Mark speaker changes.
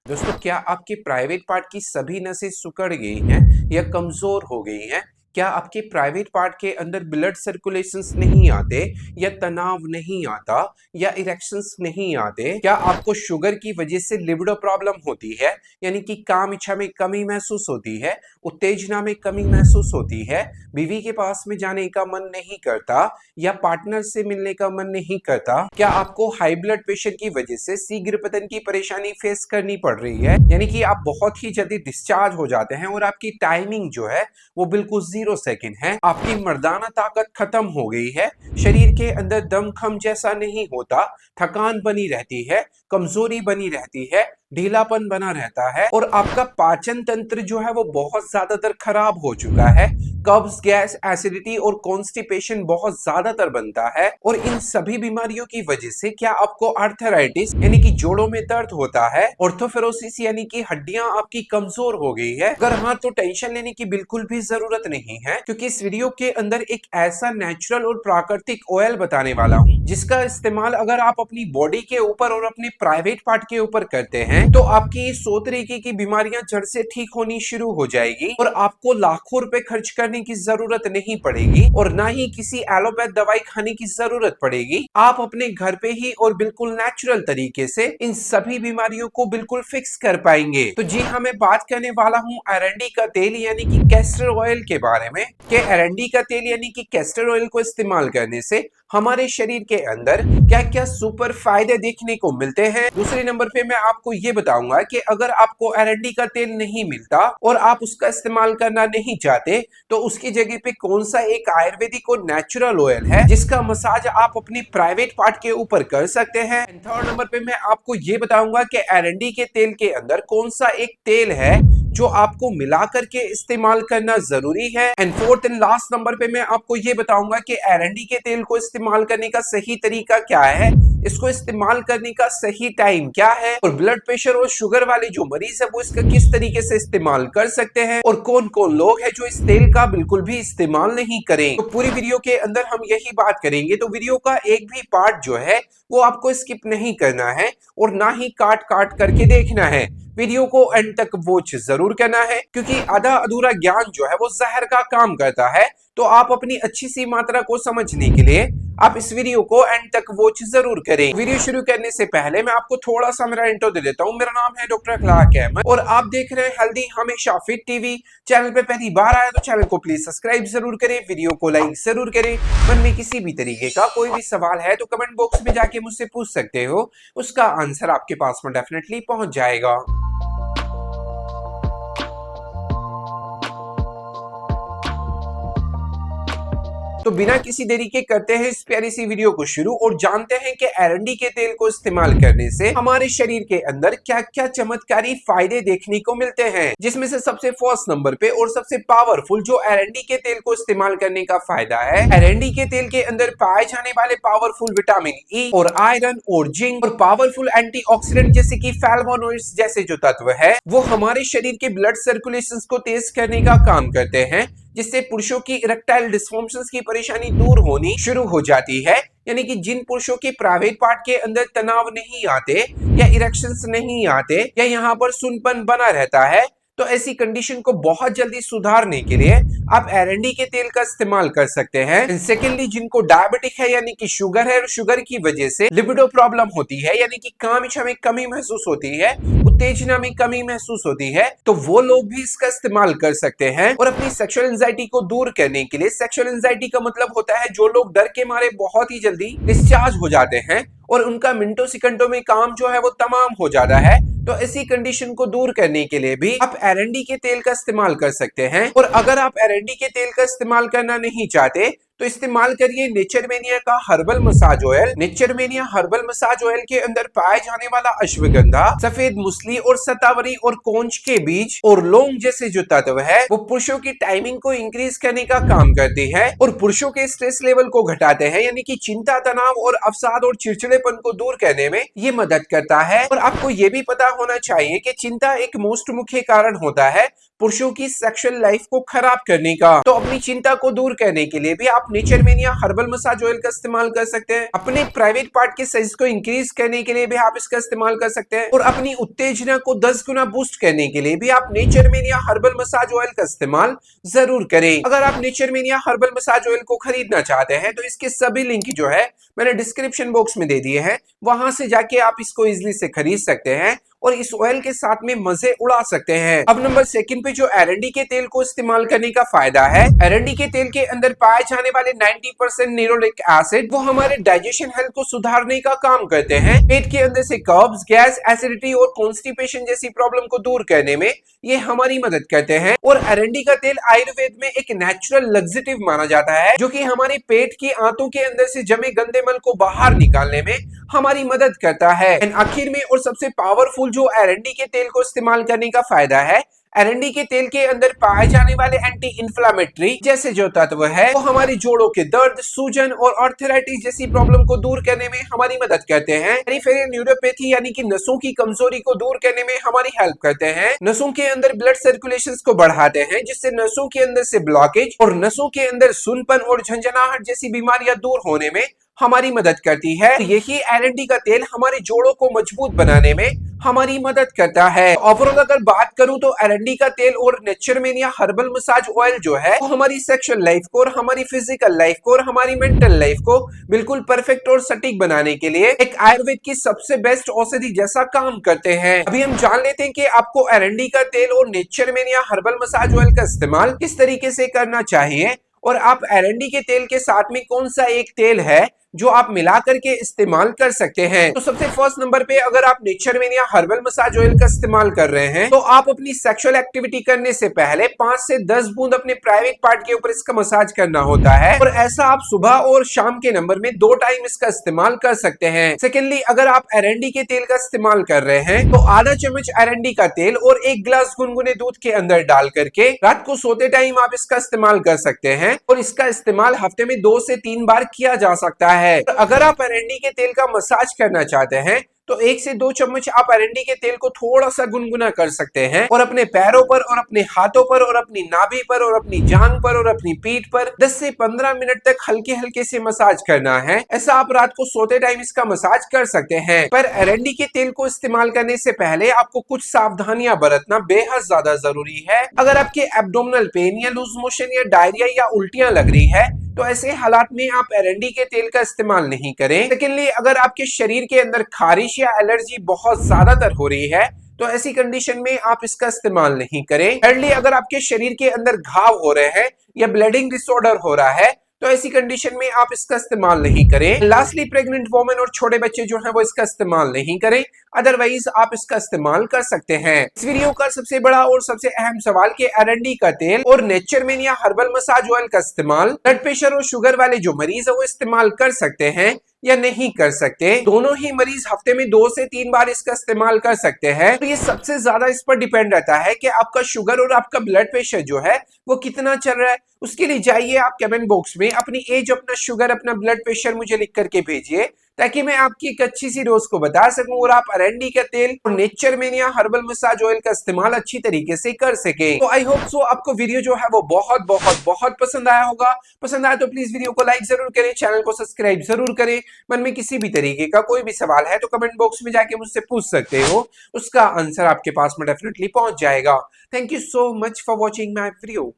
Speaker 1: दोस्तों, क्या आपके प्राइवेट पार्ट की सभी नसें सिकुड़ गई हैं या कमजोर हो गई हैं? क्या आपके प्राइवेट पार्ट के अंदर ब्लड सर्कुलेशंस नहीं आते या तनाव नहीं आता या इरेक्शंस नहीं आते? क्या आपको शुगर की वजह से लिबिडो प्रॉब्लम होती है, यानी कि काम इच्छा में कमी महसूस होती है, उत्तेजना में कमी महसूस होती है, बीवी के पास में जाने का मन नहीं करता या पार्टनर से मिलने का मन नहीं करता? क्या आपको हाई ब्लड प्रेशर की वजह से शीघ्र पतन की परेशानी फेस करनी पड़ रही है, यानी कि आप बहुत ही जल्दी डिस्चार्ज हो जाते हैं और आपकी टाइमिंग जो है वो बिल्कुल 0 सेकंड है? आपकी मर्दाना ताकत खत्म हो गई है, शरीर के अंदर दमखम जैसा नहीं होता, थकान बनी रहती है, कमजोरी बनी रहती है, ढीलापन बना रहता है और आपका पाचन तंत्र जो है वो बहुत ज्यादातर खराब हो चुका है, कब्ज, गैस, एसिडिटी और कॉन्स्टिपेशन बहुत ज्यादातर बनता है। और इन सभी बीमारियों की वजह से क्या आपको आर्थराइटिस यानी कि जोड़ों में दर्द होता है, ऑर्थोफेरोसिस यानी कि हड्डियां आपकी कमजोर हो गई है? अगर हाँ, तो टेंशन लेने की बिल्कुल भी जरूरत नहीं है, क्योंकि इस वीडियो के अंदर एक ऐसा नेचुरल और प्राकृतिक ऑयल बताने वाला हूँ जिसका इस्तेमाल अगर आप अपनी बॉडी के ऊपर और अपने प्राइवेट पार्ट के ऊपर करते हैं तो आपकी 100 तरीके की बीमारियां जड़ से ठीक होनी शुरू हो जाएगी और आपको लाखों रुपए खर्च करने की जरूरत नहीं पड़ेगी और ना ही किसी एलोपैथ दवाई खाने की जरूरत पड़ेगी। आप अपने घर पे ही और बिल्कुल नेचुरल तरीके से इन सभी बीमारियों को बिल्कुल फिक्स कर पाएंगे। तो जी हाँ, मैं बात करने वाला हूँ अरंडी का तेल यानी कि कैस्टर ऑयल के बारे में कि अरंडी का तेल यानी कि कैस्टर ऑयल को इस्तेमाल करने से हमारे शरीर के अंदर क्या क्या सुपर फायदे देखने को मिलते हैं। दूसरे नंबर पे मैं आपको ये बताऊंगा कि अगर आपको अरंडी का तेल नहीं मिलता और आप उसका इस्तेमाल करना नहीं चाहते तो उसकी जगह पे कौन सा एक आयुर्वेदिक और नेचुरल ऑयल है जिसका मसाज आप अपनी प्राइवेट पार्ट के ऊपर कर सकते हैं। थर्ड नंबर पे मैं आपको ये बताऊंगा कि अरंडी के तेल के अंदर कौन सा एक तेल है जो आपको मिला करके इस्तेमाल करना जरूरी है। And fourth and last number पे मैं आपको ये बताऊंगा कि अरंडी के तेल को इस्तेमाल करने का सही तरीका क्या है, इसको इस्तेमाल करने का सही टाइम क्या है और ब्लड प्रेशर और शुगर वाले जो मरीज है वो इसका किस तरीके से इस्तेमाल कर सकते हैं और कौन कौन लोग हैं जो इस तेल का बिल्कुल भी इस्तेमाल नहीं करें। तो पूरी वीडियो के अंदर हम यही बात करेंगे, तो वीडियो का एक भी पार्ट जो है वो आपको स्किप नहीं करना है और ना ही काट काट करके देखना है। वीडियो को एंड तक वॉच जरूर करना है, क्योंकि आधा अधूरा ज्ञान जो है वो जहर का काम करता है। तो आप अपनी अच्छी सी मात्रा को समझने के लिए आप इस वीडियो को एंड तक वॉच जरूर करें। वीडियो शुरू करने से पहले मैं आपको थोड़ा सा मेरा इंट्रो दे देता हूँ। मेरा नाम है डॉक्टर अखलाक अहमद और आप देख रहे हैं हेल्दी हमेशा फिट टीवी। चैनल पे पहली बार आए तो चैनल को प्लीज सब्सक्राइब जरूर करें, वीडियो को लाइक जरूर करें। मन में किसी भी तरीके का कोई भी सवाल है तो कमेंट बॉक्स में जाके मुझसे पूछ सकते हो, उसका आंसर आपके पास में डेफिनेटली पहुंच जाएगा। तो बिना किसी देरी के करते हैं इस प्यारी सी वीडियो को शुरू और जानते हैं कि अरंडी के तेल को इस्तेमाल करने से हमारे शरीर के अंदर क्या क्या चमत्कारी फायदे देखने को मिलते हैं। जिसमें से सबसे फर्स्ट नंबर पे और सबसे पावरफुल जो अरंडी के तेल को इस्तेमाल करने का फायदा है, अरंडी के तेल के अंदर पाए जाने वाले पावरफुल विटामिन ई और आयरन और जिंक और पावरफुल एंटीऑक्सीडेंट जैसे कि फ्लैवोनॉइड्स जैसे जो तत्व है वो हमारे शरीर के ब्लड सर्कुलेशन को तेज करने का काम करते हैं, जिससे पुरुषों की इरेक्टाइल डिस्फंक्शंस की परेशानी दूर होनी शुरू हो जाती है। यानी कि जिन पुरुषों के प्राइवेट पार्ट के अंदर तनाव नहीं आते या इरेक्शंस नहीं आते या यहाँ पर सुनपन बना रहता है, तो ऐसी कंडीशन को बहुत जल्दी सुधारने के लिए आप अरंडी के तेल का इस्तेमाल कर सकते हैं। सेकेंडली, जिनको डायबिटिक है यानी कि शुगर है और शुगर की वजह से लिबिडो प्रॉब्लम होती है यानी कि काम इच्छा में कमी महसूस होती है, उत्तेजना में कमी महसूस होती है, तो वो लोग भी इसका इस्तेमाल कर सकते हैं। और अपनी सेक्सुअल एंजाइटी को दूर करने के लिए, सेक्सुअल एंजाइटी का मतलब होता है जो लोग डर के मारे बहुत ही जल्दी डिस्चार्ज हो जाते हैं और उनका मिनटों सेकंडों में काम जो है वो तमाम हो जाता है, तो ऐसी कंडीशन को दूर करने के लिए भी आप अरंडी के तेल का इस्तेमाल कर सकते हैं। और अगर आप अरंडी के तेल का इस्तेमाल करना नहीं चाहते तो इस्तेमाल करिए नेचरमेनिया का herbal massage oil. Naturemania herbal massage oil के अंदर पाए जाने वाला अश्वगंधा, सफेद मुसली और सतावरी और कोंच के बीज और लौंग जैसे जो तत्व है वो पुरुषों की टाइमिंग को इंक्रीज करने का काम करते हैं और पुरुषों के स्ट्रेस लेवल को घटाते हैं, यानी कि चिंता, तनाव और अवसाद और चिड़चिड़ेपन को दूर करने में ये मदद करता है। और आपको ये भी पता होना चाहिए कि चिंता एक मोस्ट मुख्य कारण होता है पुरुषों की सेक्सुअल लाइफ को खराब करने का। तो अपनी चिंता को दूर करने के लिए भी आप नेचरमेनिया हर्बल मसाज ऑयल का इस्तेमाल कर सकते हैं। अपने प्राइवेट पार्ट के साइज को इंक्रीज करने के लिए भी आप इसका इस्तेमाल कर सकते हैं और अपनी उत्तेजना को 10 गुना बूस्ट करने के लिए भी आप नेचरमेनिया हर्बल मसाज ऑयल का इस्तेमाल जरूर करें। अगर आप नेचरमेनिया हर्बल मसाज ऑयल को खरीदना चाहते हैं तो इसके सभी लिंक जो है मैंने डिस्क्रिप्शन बॉक्स में दे दिए हैं, वहां से जाके आप इसको इजिली से खरीद सकते हैं और इस ऑयल के साथ में मजे उड़ा सकते हैं। अब नंबर सेकंड पे जो एरंडी के तेल को इस्तेमाल करने का फायदा है, एरंडी के तेल के अंदर पाए जाने वाले 90% निरोलिक एसिड वो हमारे डाइजेशन हेल्थ को सुधारने का काम करते हैं। पेट के अंदर से कब्ज, गैस, एसिडिटी और कॉन्स्टिपेशन जैसी प्रॉब्लम को दूर करने में ये हमारी मदद करते हैं। और एरंडी का तेल आयुर्वेद में एक नेचुरल लग्जेटिव माना जाता है जो कि हमारे पेट की आंतों के अंदर से जमे गंदे मल को बाहर निकालने में हमारी मदद करता है। एंड आखिर में और सबसे पावरफुल जो एरंडी के तेल को इस्तेमाल करने का फायदा है, एरंडी के तेल के अंदर पाए जाने वाले एंटी इंफ्लेमेटरी जैसे जो तत्व है वो हमारे जोड़ों के दर्द, सूजन और आर्थराइटिस जैसी प्रॉब्लम को दूर करने में हमारी मदद करते हैं। पेरिफेरल न्यूरोपैथी यानी कि नसों की कमजोरी को दूर करने में हमारी हेल्प करते हैं। नसों के अंदर ब्लड सर्कुलेशन को बढ़ाते हैं जिससे नसों के अंदर से ब्लॉकेज और नसों के अंदर सुनपन और झंझनाहट जैसी बीमारियां दूर होने में हमारी मदद करती है। यही एरंडी का तेल हमारे जोड़ों को मजबूत बनाने में हमारी मदद करता है। ओवरऑल अगर बात करूं तो एरंडी का तेल और नेचरमेनिया हर्बल मसाज ऑयल जो है वो हमारी सेक्सुअल लाइफ को और हमारी फिजिकल लाइफ को और हमारी मेंटल लाइफ को बिल्कुल परफेक्ट और सटीक बनाने के लिए एक आयुर्वेद की सबसे बेस्ट औषधि जैसा काम करते हैं। अभी हम जान लेते हैं कि आपको एरंडी का तेल और नेचरमेनिया हर्बल मसाज ऑयल का इस्तेमाल किस तरीके से करना चाहिए और आप एरंडी के तेल के साथ में कौन सा एक तेल है जो आप मिला करके इस्तेमाल कर सकते हैं। तो सबसे फर्स्ट नंबर पे अगर आप नेचरमेनिया हर्बल मसाज ऑयल का इस्तेमाल कर रहे हैं तो आप अपनी सेक्सुअल एक्टिविटी करने से पहले 5 से 10 बूंद अपने प्राइवेट पार्ट के ऊपर इसका मसाज करना होता है और ऐसा आप सुबह और शाम के नंबर में 2 टाइम इसका इस्तेमाल कर सकते हैं। सेकेंडली अगर आप एरंडी के तेल का इस्तेमाल कर रहे हैं तो आधा चम्मच एरंडी का तेल और 1 गिलास गुनगुने दूध के अंदर डाल करके रात को सोते टाइम आप इसका इस्तेमाल कर सकते हैं और इसका इस्तेमाल हफ्ते में 2 से 3 बार किया जा सकता है। अगर आप एरंडी के तेल का मसाज करना चाहते हैं तो 1 से 2 चम्मच आप एरंडी के तेल को थोड़ा सा गुनगुना कर सकते हैं और अपने पैरों पर और अपने हाथों पर और अपनी नाभि पर और अपनी जांघ पर और अपनी पीठ पर 10 से 15 मिनट तक हल्के हल्के से मसाज करना है। ऐसा आप रात को सोते टाइम इसका मसाज कर सकते हैं। पर एरंडी के तेल को इस्तेमाल करने से पहले आपको कुछ सावधानियां बरतना बेहद ज्यादा जरूरी है। अगर आपके एब्डोमिनल पेन या लूज मोशन या डायरिया या उल्टियां लग रही है तो ऐसे हालात में आप एरंडी के तेल का इस्तेमाल नहीं करें। सेकेंडली अगर आपके शरीर के अंदर खारिश या एलर्जी बहुत ज्यादातर हो रही है तो ऐसी कंडीशन में आप इसका इस्तेमाल नहीं करें। थर्डली अगर आपके शरीर के अंदर घाव हो रहे हैं या ब्लीडिंग डिसऑर्डर हो रहा है तो ऐसी कंडीशन में आप इसका इस्तेमाल नहीं करें। लास्टली प्रेग्नेंट वुमेन और छोटे बच्चे जो हैं वो इसका इस्तेमाल नहीं करें, अदरवाइज आप इसका इस्तेमाल कर सकते हैं। इस वीडियो का सबसे बड़ा और सबसे अहम सवाल कि एरंडी का तेल और नेचरमेनिया हर्बल मसाज ऑयल का इस्तेमाल ब्लड प्रेशर और शुगर वाले जो मरीज है वो इस्तेमाल कर सकते हैं या नहीं कर सकते। दोनों ही मरीज हफ्ते में 2 से 3 बार इसका इस्तेमाल कर सकते हैं। तो ये सबसे ज्यादा इस पर डिपेंड रहता है कि आपका शुगर और आपका ब्लड प्रेशर जो है वो कितना चल रहा है। उसके लिए जाइए आप कमेंट बॉक्स में अपनी एज, अपना शुगर, अपना ब्लड प्रेशर मुझे लिख करके भेजिए ताकि मैं आपकी एक अच्छी सी डोज को बता सकूं और आप एरंडी का तेल और नेचरमेनिया हर्बल मसाज ऑयल का इस्तेमाल अच्छी तरीके से कर सके। तो आई होप सो आपको वीडियो जो है वो बहुत बहुत बहुत पसंद आया होगा। पसंद आया तो प्लीज वीडियो को लाइक जरूर करें, चैनल को सब्सक्राइब जरूर करें। मन में किसी भी तरीके का कोई भी सवाल है तो कमेंट बॉक्स में जाके मुझसे पूछ सकते हो, उसका आंसर आपके पास में डेफिनेटली पहुंच जाएगा। Thank you so much for watching my video.